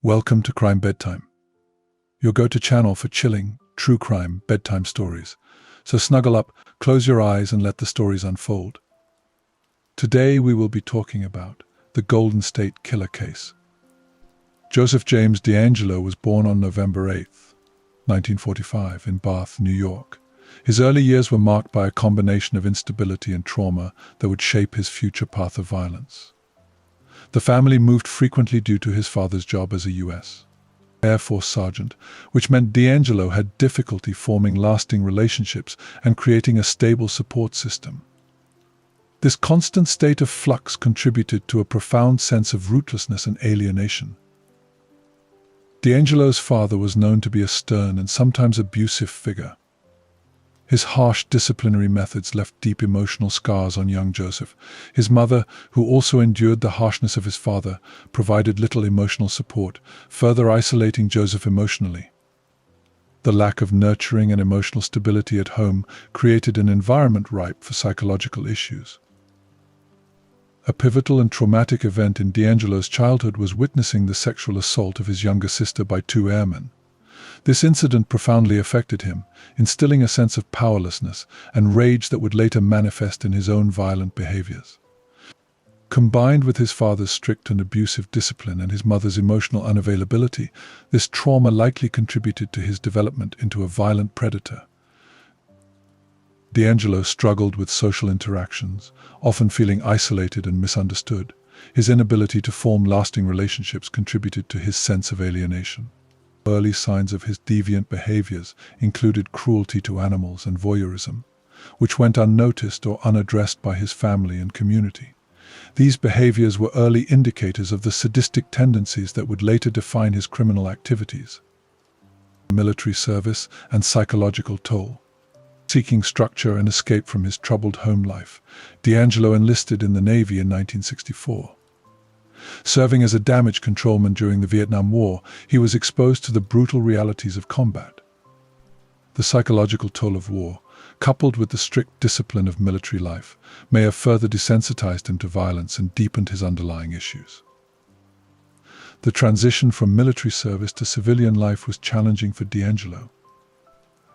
Welcome to Crime Bedtime, your go-to channel for chilling, true crime bedtime stories. So snuggle up, close your eyes, and let the stories unfold. Today we will be talking about the Golden State Killer case. Joseph James DeAngelo was born on November 8, 1945, in Bath, New York. His early years were marked by a combination of instability and trauma that would shape his future path of violence. The family moved frequently due to his father's job as a U.S. Air Force sergeant, which meant DeAngelo had difficulty forming lasting relationships and creating a stable support system. This constant state of flux contributed to a profound sense of rootlessness and alienation. DeAngelo's father was known to be a stern and sometimes abusive figure. His harsh disciplinary methods left deep emotional scars on young Joseph. His mother, who also endured the harshness of his father, provided little emotional support, further isolating Joseph emotionally. The lack of nurturing and emotional stability at home created an environment ripe for psychological issues. A pivotal and traumatic event in DeAngelo's childhood was witnessing the sexual assault of his younger sister by two airmen. This incident profoundly affected him, instilling a sense of powerlessness and rage that would later manifest in his own violent behaviors. Combined with his father's strict and abusive discipline and his mother's emotional unavailability, this trauma likely contributed to his development into a violent predator. DeAngelo struggled with social interactions, often feeling isolated and misunderstood. His inability to form lasting relationships contributed to his sense of alienation. Early signs of his deviant behaviors included cruelty to animals and voyeurism, which went unnoticed or unaddressed by his family and community. These behaviors were early indicators of the sadistic tendencies that would later define his criminal activities. Military service and psychological toll. Seeking structure and escape from his troubled home life, DeAngelo enlisted in the Navy in 1964. Serving as a damage controlman during the Vietnam War, he was exposed to the brutal realities of combat. The psychological toll of war, coupled with the strict discipline of military life, may have further desensitized him to violence and deepened his underlying issues. The transition from military service to civilian life was challenging for DeAngelo.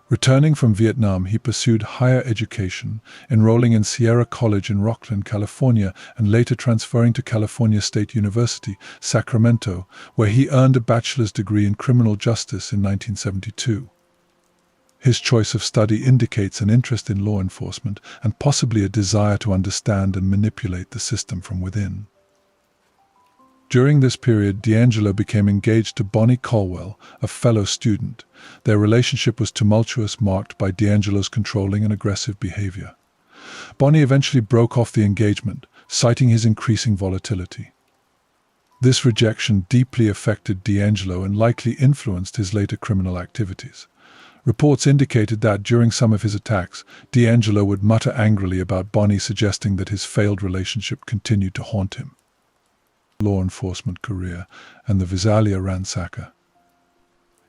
Returning from Vietnam, he pursued higher education, enrolling in Sierra College in Rocklin, California, and later transferring to California State University, Sacramento, where he earned a bachelor's degree in criminal justice in 1972. His choice of study indicates an interest in law enforcement and possibly a desire to understand and manipulate the system from within. During this period, DeAngelo became engaged to Bonnie Colwell, a fellow student. Their relationship was tumultuous, marked by DeAngelo's controlling and aggressive behavior. Bonnie eventually broke off the engagement, citing his increasing volatility. This rejection deeply affected DeAngelo and likely influenced his later criminal activities. Reports indicated that during some of his attacks, DeAngelo would mutter angrily about Bonnie, suggesting that his failed relationship continued to haunt him. Law enforcement career and the Visalia Ransacker.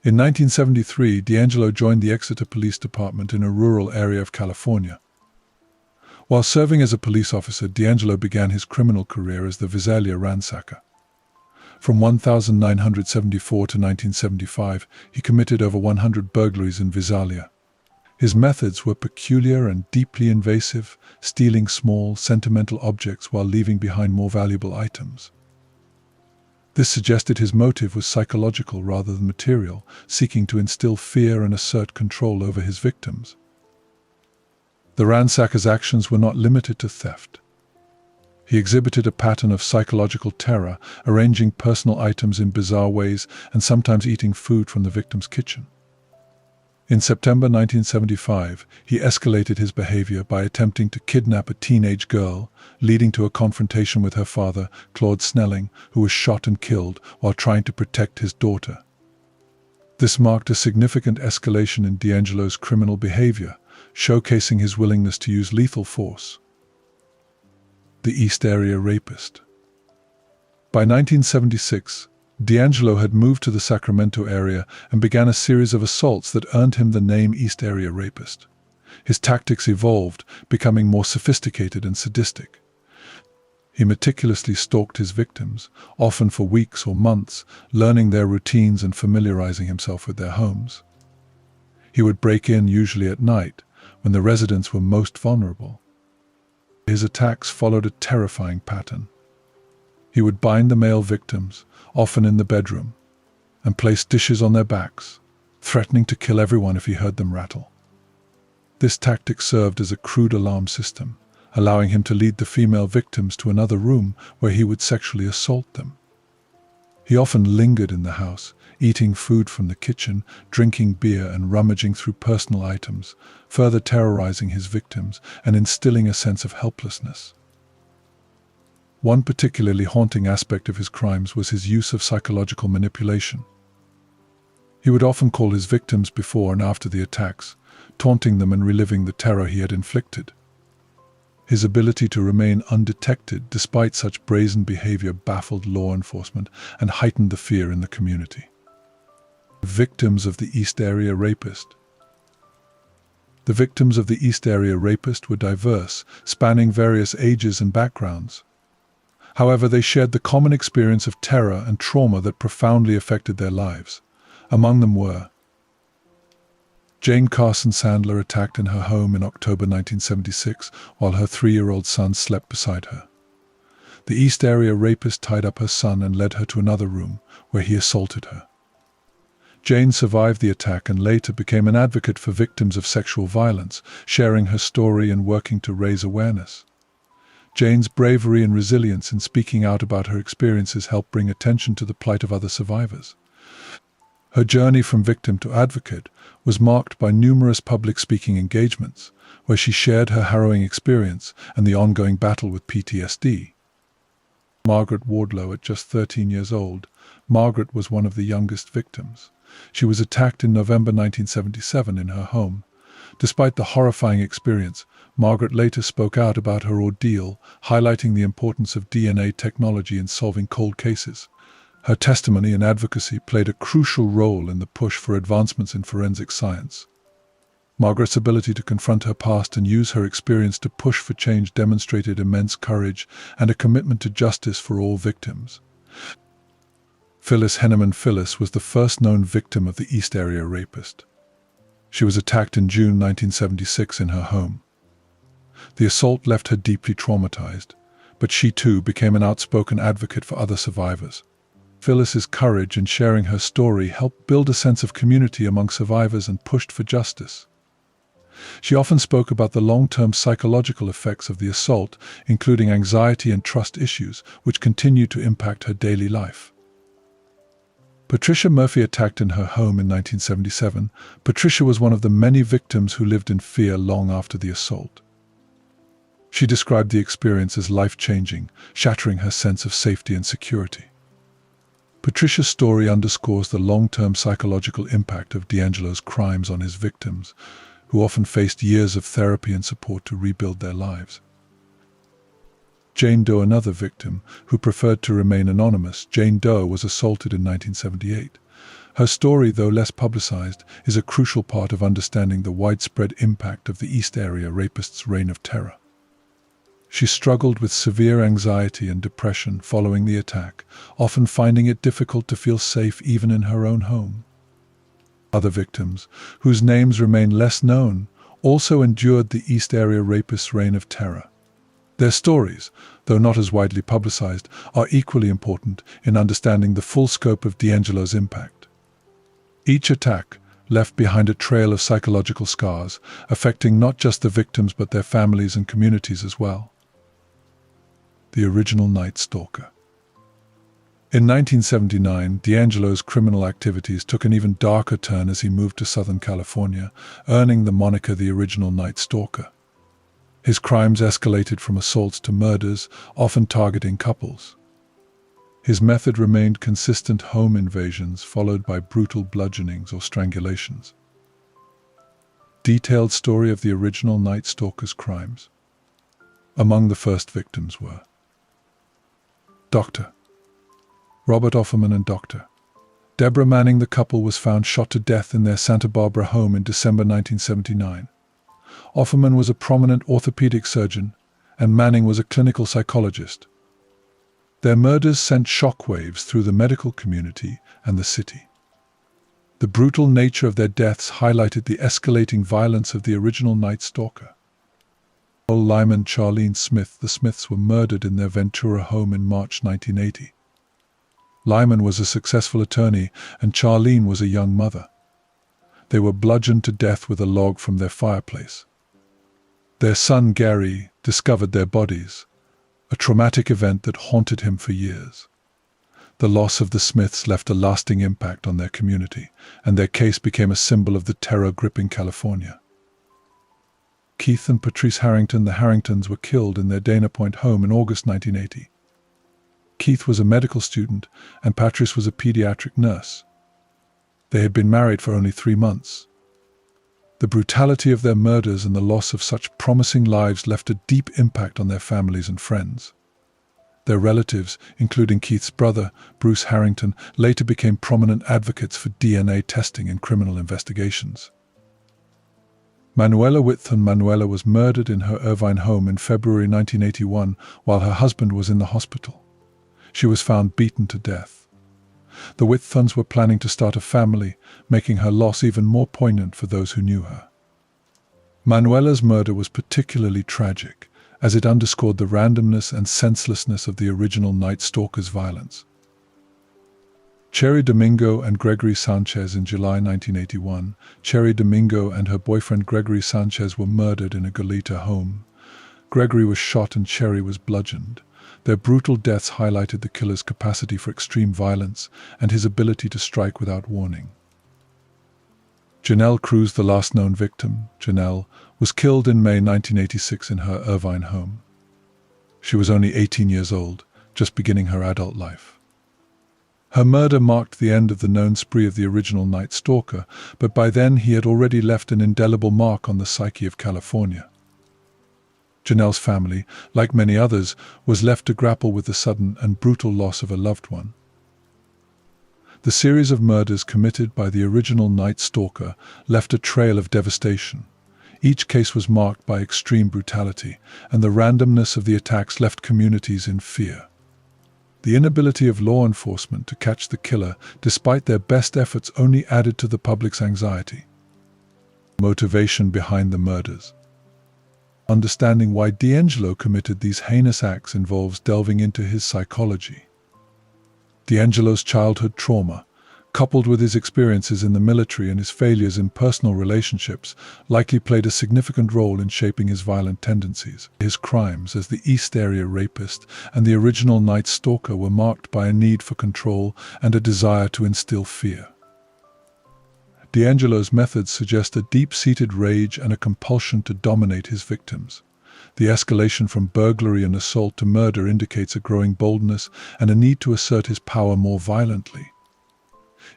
In 1973, DeAngelo joined the Exeter Police Department in a rural area of California. While serving as a police officer, DeAngelo began his criminal career as the Visalia Ransacker. From 1974 to 1975, he committed over 100 burglaries in Visalia. His methods were peculiar and deeply invasive, stealing small, sentimental objects while leaving behind more valuable items. This suggested his motive was psychological rather than material, seeking to instill fear and assert control over his victims. The ransacker's actions were not limited to theft. He exhibited a pattern of psychological terror, arranging personal items in bizarre ways and sometimes eating food from the victim's kitchen. In September 1975, he escalated his behavior by attempting to kidnap a teenage girl, leading to a confrontation with her father, Claude Snelling, who was shot and killed while trying to protect his daughter. This marked a significant escalation in DeAngelo's criminal behavior, showcasing his willingness to use lethal force. The East Area Rapist. By 1976, DeAngelo had moved to the Sacramento area and began a series of assaults that earned him the name East Area Rapist. His tactics evolved, becoming more sophisticated and sadistic. He meticulously stalked his victims, often for weeks or months, learning their routines and familiarizing himself with their homes. He would break in usually at night, when the residents were most vulnerable. His attacks followed a terrifying pattern. He would bind the male victims, often in the bedroom, and place dishes on their backs, threatening to kill everyone if he heard them rattle. This tactic served as a crude alarm system, allowing him to lead the female victims to another room where he would sexually assault them. He often lingered in the house, eating food from the kitchen, drinking beer and rummaging through personal items, further terrorizing his victims and instilling a sense of helplessness. One particularly haunting aspect of his crimes was his use of psychological manipulation. He would often call his victims before and after the attacks, taunting them and reliving the terror he had inflicted. His ability to remain undetected despite such brazen behavior baffled law enforcement and heightened the fear in the community. Victims of the East Area Rapist. The victims of the East Area Rapist were diverse, spanning various ages and backgrounds. However, they shared the common experience of terror and trauma that profoundly affected their lives. Among them were Jane Carson Sandler, attacked in her home in October 1976 while her 3-year-old son slept beside her. The East Area Rapist tied up her son and led her to another room, where he assaulted her. Jane survived the attack and later became an advocate for victims of sexual violence, sharing her story and working to raise awareness. Jane's bravery and resilience in speaking out about her experiences helped bring attention to the plight of other survivors. Her journey from victim to advocate was marked by numerous public speaking engagements, where she shared her harrowing experience and the ongoing battle with PTSD. Margaret Wardlow, at just 13 years old, Margaret was one of the youngest victims. She was attacked in November 1977 in her home. Despite the horrifying experience, Margaret later spoke out about her ordeal, highlighting the importance of DNA technology in solving cold cases. Her testimony and advocacy played a crucial role in the push for advancements in forensic science. Margaret's ability to confront her past and use her experience to push for change demonstrated immense courage and a commitment to justice for all victims. Phyllis Henneman. Phyllis was the first known victim of the East Area Rapist. She was attacked in June 1976 in her home. The assault left her deeply traumatized, but she too became an outspoken advocate for other survivors. Phyllis's courage in sharing her story helped build a sense of community among survivors and pushed for justice. She often spoke about the long-term psychological effects of the assault, including anxiety and trust issues, which continued to impact her daily life. Patricia Murphy, attacked in her home in 1977. Patricia was one of the many victims who lived in fear long after the assault. She described the experience as life-changing, shattering her sense of safety and security. Patricia's story underscores the long-term psychological impact of DeAngelo's crimes on his victims, who often faced years of therapy and support to rebuild their lives. Jane Doe, another victim, who preferred to remain anonymous. Jane Doe was assaulted in 1978. Her story, though less publicized, is a crucial part of understanding the widespread impact of the East Area Rapist's reign of terror. She struggled with severe anxiety and depression following the attack, often finding it difficult to feel safe even in her own home. Other victims, whose names remain less known, also endured the East Area Rapist's reign of terror. Their stories, though not as widely publicized, are equally important in understanding the full scope of DeAngelo's impact. Each attack left behind a trail of psychological scars, affecting not just the victims but their families and communities as well. The original Night Stalker. In 1979, DeAngelo's criminal activities took an even darker turn as he moved to Southern California, earning the moniker the original Night Stalker. His crimes escalated from assaults to murders, often targeting couples. His method remained consistent: home invasions followed by brutal bludgeonings or strangulations. Detailed story of the original Night Stalker's crimes. Among the first victims were Dr. Robert Offerman and Dr. Deborah Manning. The couple was found shot to death in their Santa Barbara home in December 1979. Offerman was a prominent orthopedic surgeon, and Manning was a clinical psychologist. Their murders sent shockwaves through the medical community and the city. The brutal nature of their deaths highlighted the escalating violence of the original Night Stalker. Lyman and Charlene Smith, the Smiths, were murdered in their Ventura home in March 1980. Lyman was a successful attorney and Charlene was a young mother. They were bludgeoned to death with a log from their fireplace. Their son Gary discovered their bodies, a traumatic event that haunted him for years. The loss of the Smiths left a lasting impact on their community, and their case became a symbol of the terror gripping California. Keith and Patrice Harrington, the Harringtons, were killed in their Dana Point home in August 1980. Keith was a medical student and Patrice was a pediatric nurse. They had been married for only 3 months. The brutality of their murders and the loss of such promising lives left a deep impact on their families and friends. Their relatives, including Keith's brother, Bruce Harrington, later became prominent advocates for DNA testing in criminal investigations. Manuela Whitthorne. Manuela was murdered in her Irvine home in February 1981 while her husband was in the hospital. She was found beaten to death. The Whitthornes were planning to start a family, making her loss even more poignant for those who knew her. Manuela's murder was particularly tragic, as it underscored the randomness and senselessness of the original Night Stalker's violence. Cherry Domingo and Gregory Sanchez. In July 1981, Cherry Domingo and her boyfriend Gregory Sanchez were murdered in a Goleta home. Gregory was shot and Cherry was bludgeoned. Their brutal deaths highlighted the killer's capacity for extreme violence and his ability to strike without warning. Janelle Cruz, the last known victim, Janelle, was killed in May 1986 in her Irvine home. She was only 18 years old, just beginning her adult life. Her murder marked the end of the known spree of the original Night Stalker, but by then he had already left an indelible mark on the psyche of California. Janelle's family, like many others, was left to grapple with the sudden and brutal loss of a loved one. The series of murders committed by the original Night Stalker left a trail of devastation. Each case was marked by extreme brutality, and the randomness of the attacks left communities in fear. The inability of law enforcement to catch the killer, despite their best efforts, only added to the public's anxiety. Motivation behind the murders. Understanding why DeAngelo committed these heinous acts involves delving into his psychology. DeAngelo's childhood trauma, coupled with his experiences in the military and his failures in personal relationships, likely played a significant role in shaping his violent tendencies. His crimes as the East Area Rapist and the original Night Stalker were marked by a need for control and a desire to instill fear. DeAngelo's methods suggest a deep-seated rage and a compulsion to dominate his victims. The escalation from burglary and assault to murder indicates a growing boldness and a need to assert his power more violently.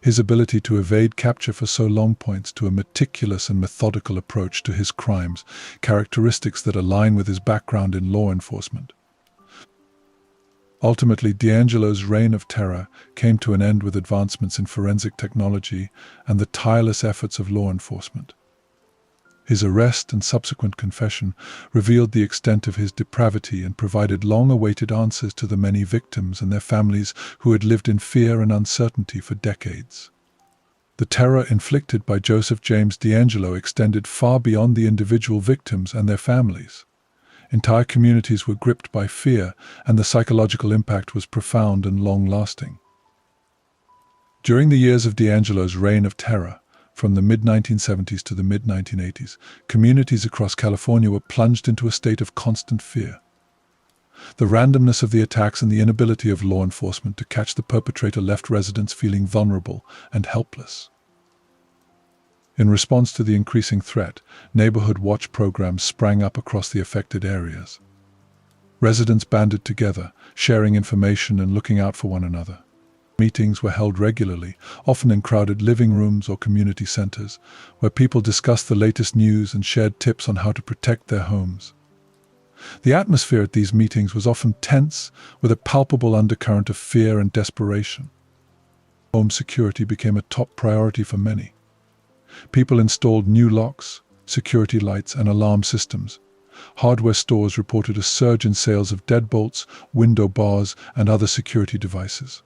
His ability to evade capture for so long points to a meticulous and methodical approach to his crimes, characteristics that align with his background in law enforcement. Ultimately, DeAngelo's reign of terror came to an end with advancements in forensic technology and the tireless efforts of law enforcement. His arrest and subsequent confession revealed the extent of his depravity and provided long-awaited answers to the many victims and their families who had lived in fear and uncertainty for decades. The terror inflicted by Joseph James DeAngelo extended far beyond the individual victims and their families. Entire communities were gripped by fear, and the psychological impact was profound and long-lasting. During the years of DeAngelo's reign of terror, from the mid-1970s to the mid-1980s, communities across California were plunged into a state of constant fear. The randomness of the attacks and the inability of law enforcement to catch the perpetrator left residents feeling vulnerable and helpless. In response to the increasing threat, neighborhood watch programs sprang up across the affected areas. Residents banded together, sharing information and looking out for one another. Meetings were held regularly, often in crowded living rooms or community centers, where people discussed the latest news and shared tips on how to protect their homes. The atmosphere at these meetings was often tense, with a palpable undercurrent of fear and desperation. Home security became a top priority for many. People installed new locks, security lights, and alarm systems, hardware stores reported a surge in sales of deadbolts, window bars, and other security devices.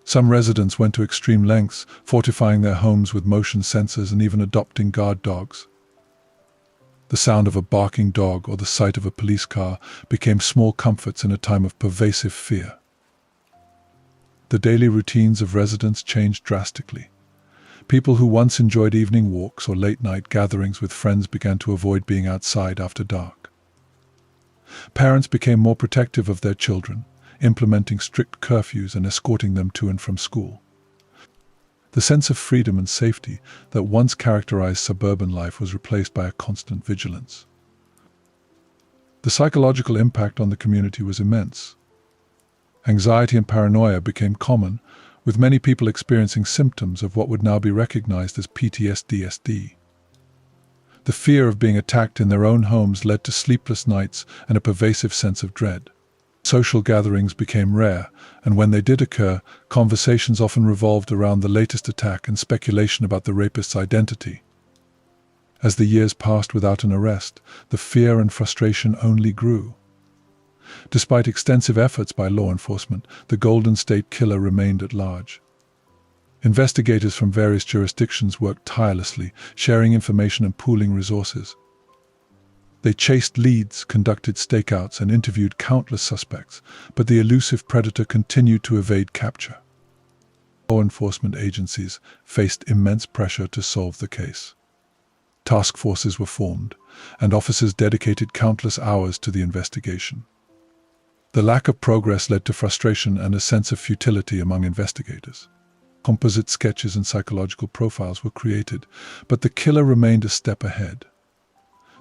Some residents went to extreme lengths, fortifying their homes with motion sensors and even adopting guard dogs. The sound of a barking dog or the sight of a police car became small comforts in a time of pervasive fear. The daily routines of residents changed drastically. People who once enjoyed evening walks or late-night gatherings with friends began to avoid being outside after dark. Parents became more protective of their children, implementing strict curfews and escorting them to and from school. The sense of freedom and safety that once characterized suburban life was replaced by a constant vigilance. The psychological impact on the community was immense. Anxiety and paranoia became common, with many people experiencing symptoms of what would now be recognized as PTSD. The fear of being attacked in their own homes led to sleepless nights and a pervasive sense of dread. Social gatherings became rare, and when they did occur, conversations often revolved around the latest attack and speculation about the rapist's identity. As the years passed without an arrest, the fear and frustration only grew. Despite extensive efforts by law enforcement, the Golden State Killer remained at large. Investigators from various jurisdictions worked tirelessly, sharing information and pooling resources. They chased leads, conducted stakeouts, and interviewed countless suspects, but the elusive predator continued to evade capture. Law enforcement agencies faced immense pressure to solve the case. Task forces were formed, and officers dedicated countless hours to the investigation. The lack of progress led to frustration and a sense of futility among investigators. Composite sketches and psychological profiles were created, but the killer remained a step ahead.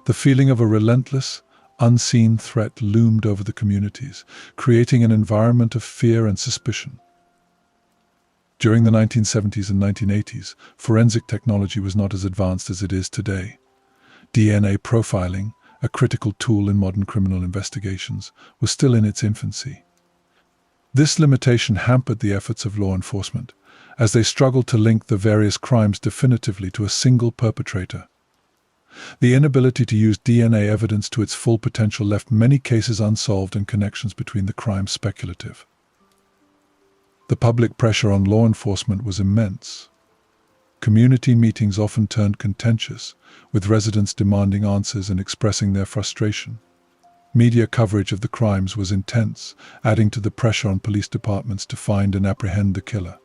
The feeling of a relentless, unseen threat loomed over the communities, creating an environment of fear and suspicion. During the 1970s and 1980s, forensic technology was not as advanced as it is today. DNA profiling, a critical tool in modern criminal investigations, was still in its infancy. This limitation hampered the efforts of law enforcement, as they struggled to link the various crimes definitively to a single perpetrator. The inability to use DNA evidence to its full potential left many cases unsolved and connections between the crimes speculative. The public pressure on law enforcement was immense. Community meetings often turned contentious, with residents demanding answers and expressing their frustration. Media coverage of the crimes was intense, adding to the pressure on police departments to find and apprehend the killer.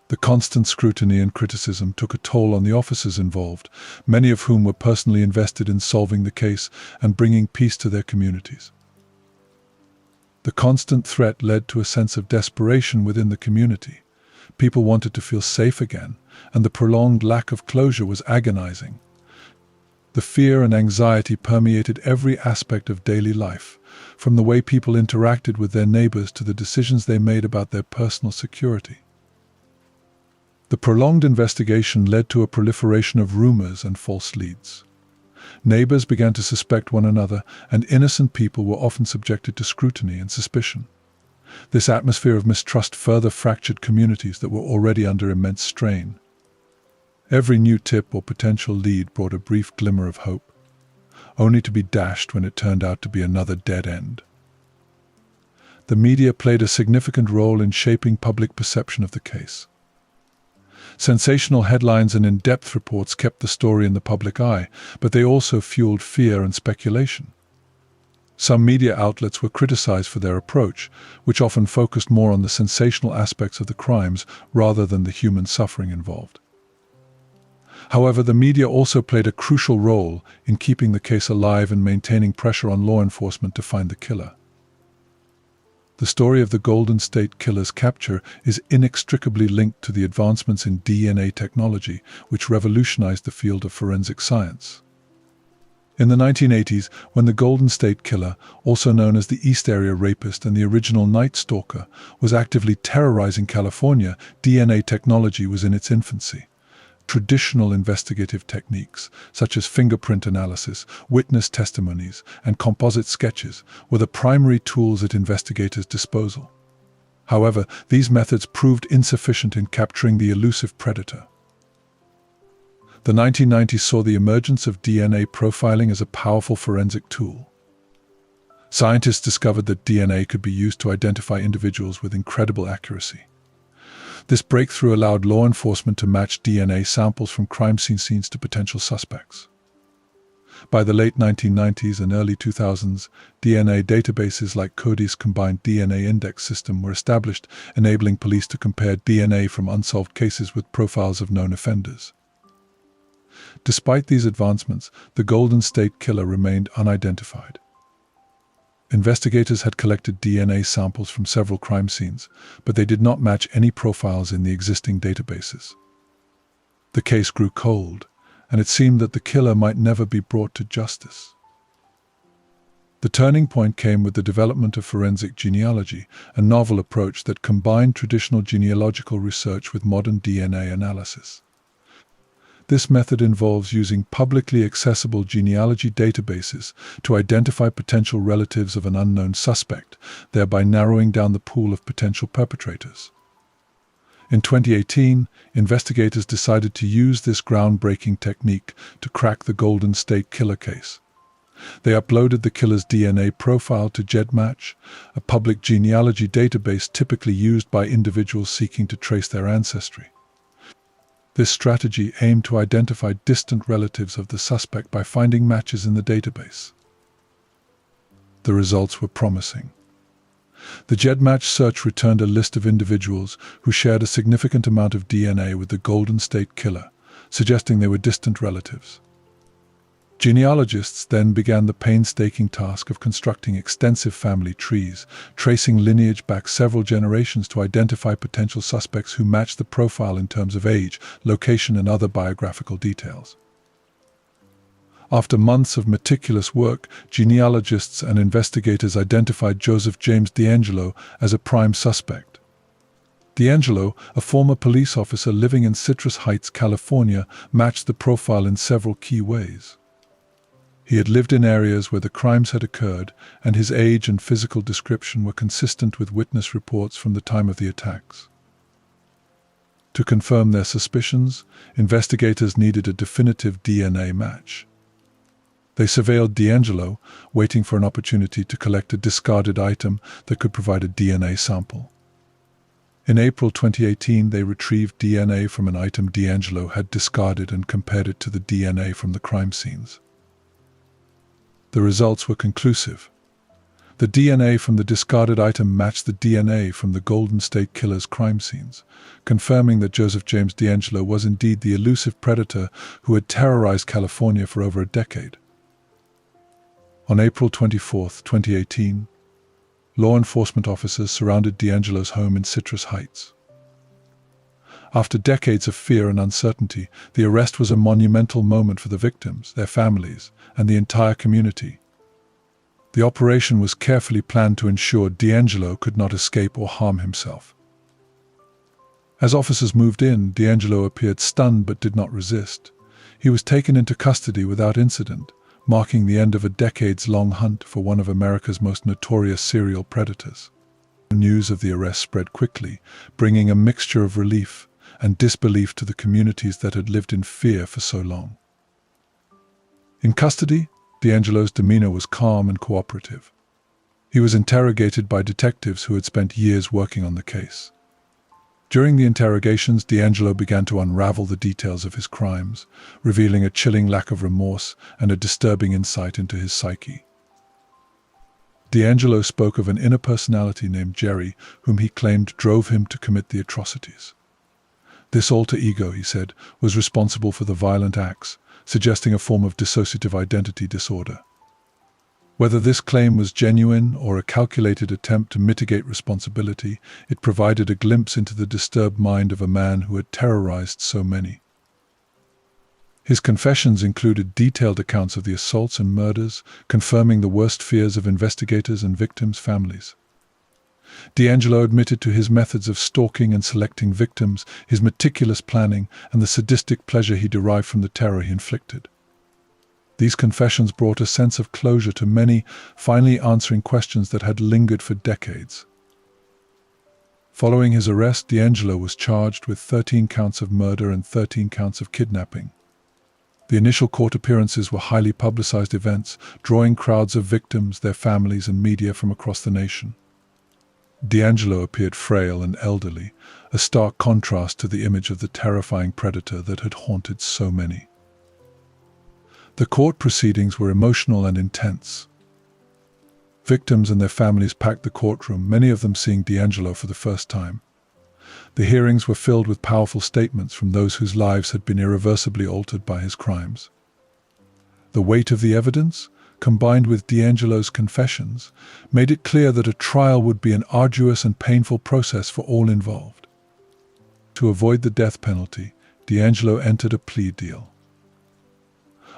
The constant scrutiny and criticism took a toll on the officers involved, many of whom were personally invested in solving the case and bringing peace to their communities. The constant threat led to a sense of desperation within the community. People wanted to feel safe again, and the prolonged lack of closure was agonizing. The fear and anxiety permeated every aspect of daily life, from the way people interacted with their neighbors to the decisions they made about their personal security. The prolonged investigation led to a proliferation of rumors and false leads. Neighbors began to suspect one another, and innocent people were often subjected to scrutiny and suspicion. This atmosphere of mistrust further fractured communities that were already under immense strain. Every new tip or potential lead brought a brief glimmer of hope, only to be dashed when it turned out to be another dead end. The media played a significant role in shaping public perception of the case. Sensational headlines and in-depth reports kept the story in the public eye, but they also fueled fear and speculation. Some media outlets were criticized for their approach, which often focused more on the sensational aspects of the crimes rather than the human suffering involved. However, the media also played a crucial role in keeping the case alive and maintaining pressure on law enforcement to find the killer. The story of the Golden State Killer's capture is inextricably linked to the advancements in DNA technology, which revolutionized the field of forensic science. In the 1980s, when the Golden State Killer, also known as the East Area Rapist and the original Night Stalker, was actively terrorizing California, DNA technology was in its infancy. Traditional investigative techniques, such as fingerprint analysis, witness testimonies, and composite sketches, were the primary tools at investigators' disposal. However, these methods proved insufficient in capturing the elusive predator. The 1990s saw the emergence of DNA profiling as a powerful forensic tool. Scientists discovered that DNA could be used to identify individuals with incredible accuracy. This breakthrough allowed law enforcement to match DNA samples from crime scenes to potential suspects. By the late 1990s and early 2000s, DNA databases like Cody's Combined DNA Index System were established, enabling police to compare DNA from unsolved cases with profiles of known offenders. Despite these advancements, the Golden State Killer remained unidentified. Investigators had collected DNA samples from several crime scenes, but they did not match any profiles in the existing databases. The case grew cold, and it seemed that the killer might never be brought to justice. The turning point came with the development of forensic genealogy, a novel approach that combined traditional genealogical research with modern DNA analysis. This method involves using publicly accessible genealogy databases to identify potential relatives of an unknown suspect, thereby narrowing down the pool of potential perpetrators. In 2018, investigators decided to use this groundbreaking technique to crack the Golden State Killer case. They uploaded the killer's DNA profile to GEDmatch, a public genealogy database typically used by individuals seeking to trace their ancestry. This strategy aimed to identify distant relatives of the suspect by finding matches in the database. The results were promising. The GEDmatch search returned a list of individuals who shared a significant amount of DNA with the Golden State Killer, suggesting they were distant relatives. Genealogists then began the painstaking task of constructing extensive family trees, tracing lineage back several generations to identify potential suspects who matched the profile in terms of age, location, and other biographical details. After months of meticulous work, genealogists and investigators identified Joseph James DeAngelo as a prime suspect. DeAngelo, a former police officer living in Citrus Heights, California, matched the profile in several key ways. He had lived in areas where the crimes had occurred, and his age and physical description were consistent with witness reports from the time of the attacks. To confirm their suspicions, investigators needed a definitive DNA match. They surveilled DeAngelo, waiting for an opportunity to collect a discarded item that could provide a DNA sample. In April 2018, they retrieved DNA from an item DeAngelo had discarded and compared it to the DNA from the crime scenes. The results were conclusive. The DNA from the discarded item matched the DNA from the Golden State Killer's crime scenes, confirming that Joseph James DeAngelo was indeed the elusive predator who had terrorized California for over a decade. On April 24, 2018, law enforcement officers surrounded DeAngelo's home in Citrus Heights. After decades of fear and uncertainty, the arrest was a monumental moment for the victims, their families, and the entire community. The operation was carefully planned to ensure DeAngelo could not escape or harm himself. As officers moved in, DeAngelo appeared stunned but did not resist. He was taken into custody without incident, marking the end of a decades-long hunt for one of America's most notorious serial predators. News of the arrest spread quickly, bringing a mixture of relief and disbelief to the communities that had lived in fear for so long. In custody, DeAngelo's demeanor was calm and cooperative. He was interrogated by detectives who had spent years working on the case. During the interrogations, DeAngelo began to unravel the details of his crimes, revealing a chilling lack of remorse and a disturbing insight into his psyche. DeAngelo spoke of an inner personality named Jerry, whom he claimed drove him to commit the atrocities. This alter ego, he said, was responsible for the violent acts, suggesting a form of dissociative identity disorder. Whether this claim was genuine or a calculated attempt to mitigate responsibility, it provided a glimpse into the disturbed mind of a man who had terrorized so many. His confessions included detailed accounts of the assaults and murders, confirming the worst fears of investigators and victims' families. DeAngelo admitted to his methods of stalking and selecting victims, his meticulous planning, and the sadistic pleasure he derived from the terror he inflicted. These confessions brought a sense of closure to many, finally answering questions that had lingered for decades. Following his arrest, DeAngelo was charged with 13 counts of murder and 13 counts of kidnapping. The initial court appearances were highly publicized events, drawing crowds of victims, their families, and media from across the nation. DeAngelo appeared frail and elderly, a stark contrast to the image of the terrifying predator that had haunted so many. The court proceedings were emotional and intense. Victims and their families packed the courtroom, many of them seeing DeAngelo for the first time. The hearings were filled with powerful statements from those whose lives had been irreversibly altered by his crimes. The weight of the evidence, combined with DeAngelo's confessions, made it clear that a trial would be an arduous and painful process for all involved. To avoid the death penalty, DeAngelo entered a plea deal.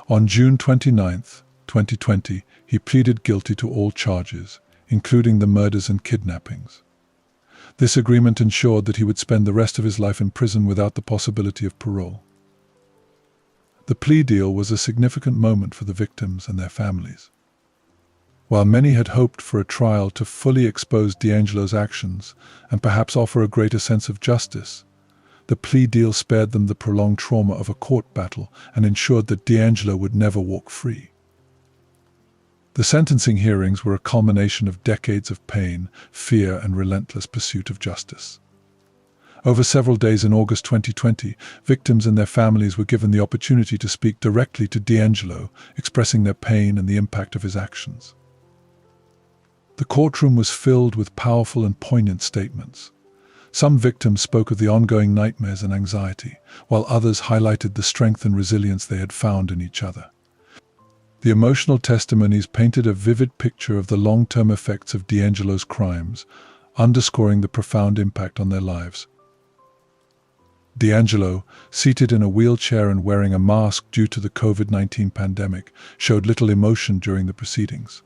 On June 29, 2020, he pleaded guilty to all charges, including the murders and kidnappings. This agreement ensured that he would spend the rest of his life in prison without the possibility of parole. The plea deal was a significant moment for the victims and their families. While many had hoped for a trial to fully expose DeAngelo's actions and perhaps offer a greater sense of justice, the plea deal spared them the prolonged trauma of a court battle and ensured that DeAngelo would never walk free. The sentencing hearings were a culmination of decades of pain, fear, and relentless pursuit of justice. Over several days in August 2020, victims and their families were given the opportunity to speak directly to DeAngelo, expressing their pain and the impact of his actions. The courtroom was filled with powerful and poignant statements. Some victims spoke of the ongoing nightmares and anxiety, while others highlighted the strength and resilience they had found in each other. The emotional testimonies painted a vivid picture of the long-term effects of DeAngelo's crimes, underscoring the profound impact on their lives. DeAngelo, seated in a wheelchair and wearing a mask due to the COVID-19 pandemic, showed little emotion during the proceedings.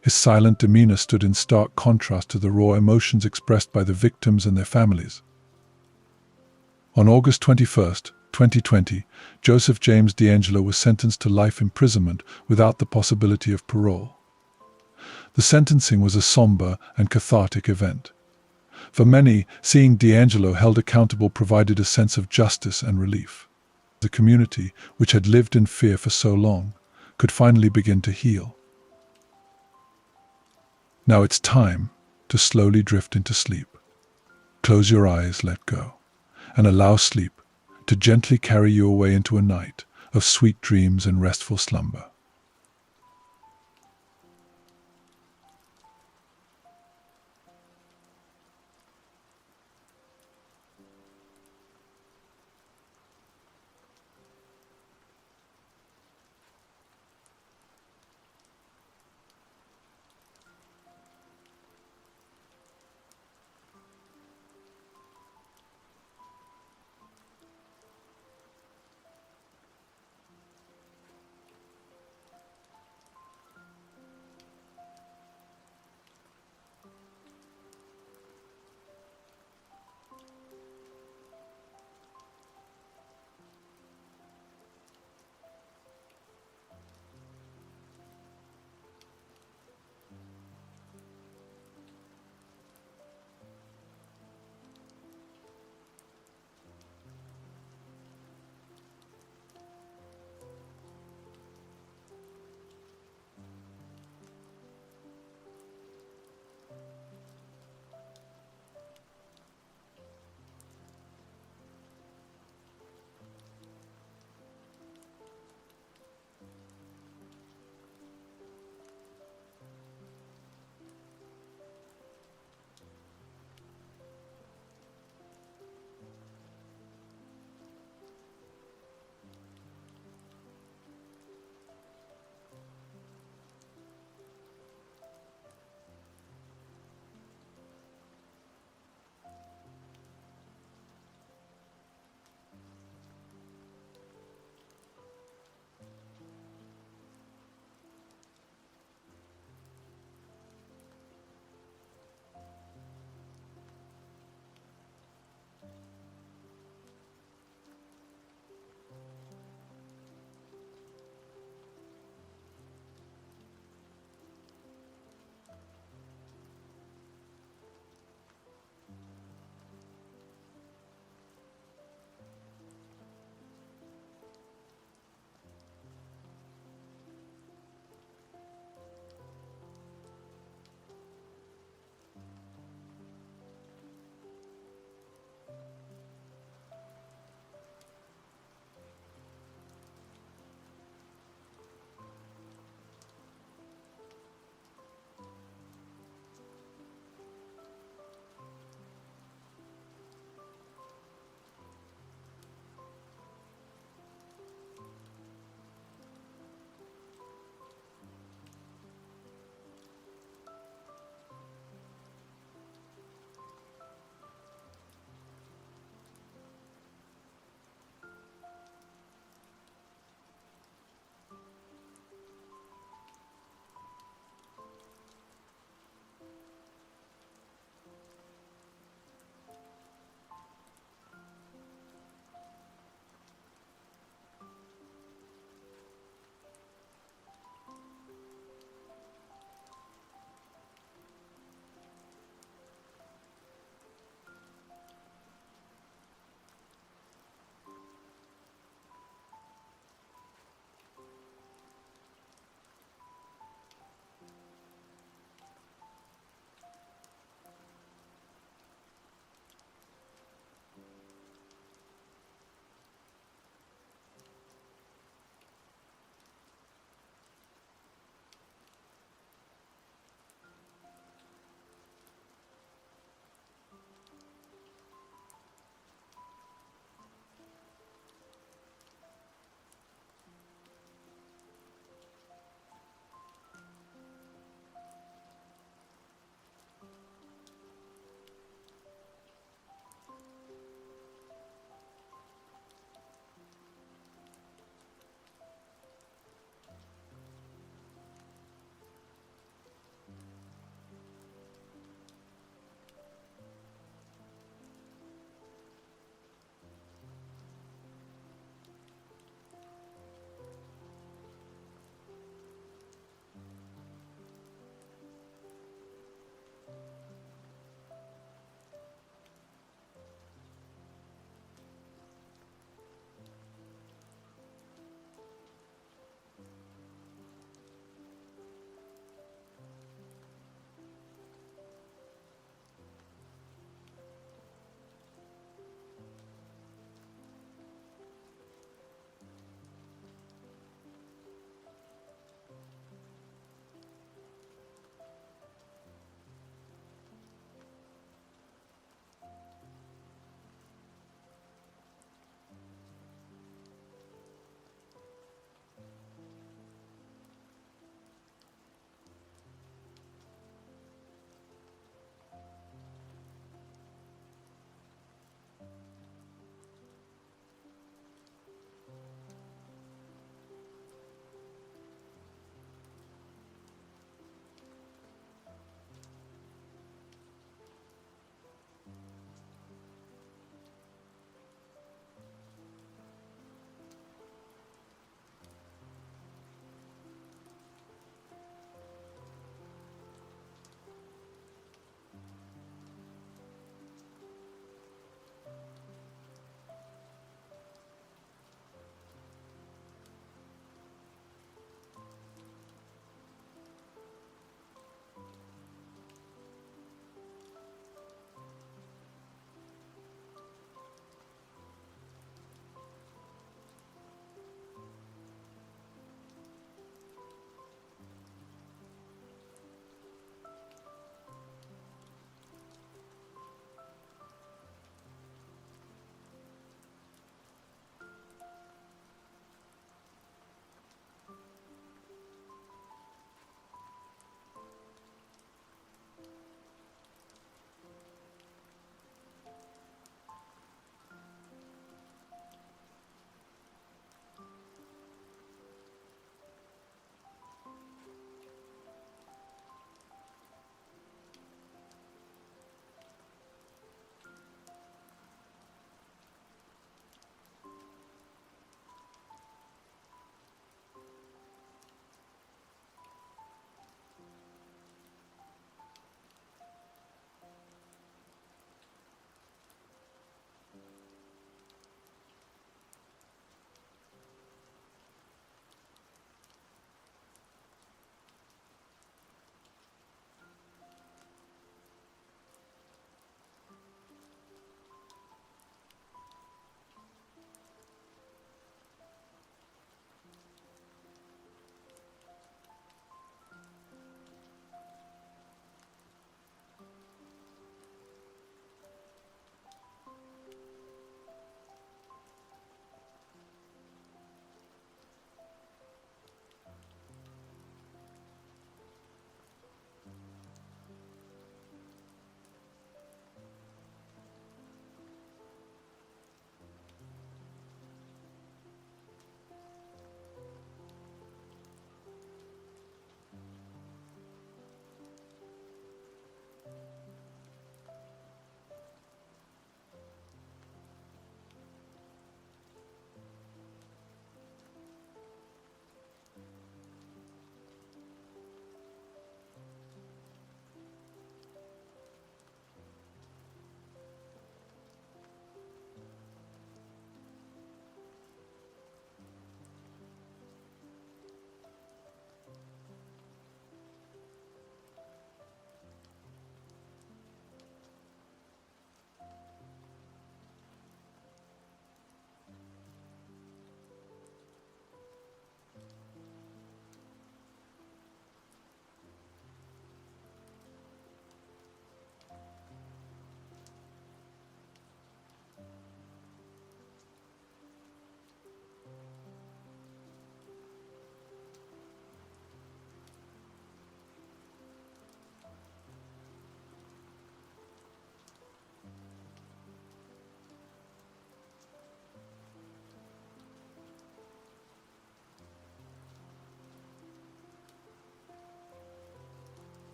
His silent demeanor stood in stark contrast to the raw emotions expressed by the victims and their families. On August 21, 2020, Joseph James DeAngelo was sentenced to life imprisonment without the possibility of parole. The sentencing was a somber and cathartic event. For many, seeing DeAngelo held accountable provided a sense of justice and relief. The community, which had lived in fear for so long, could finally begin to heal. Now it's time to slowly drift into sleep. Close your eyes, let go, and allow sleep to gently carry you away into a night of sweet dreams and restful slumber.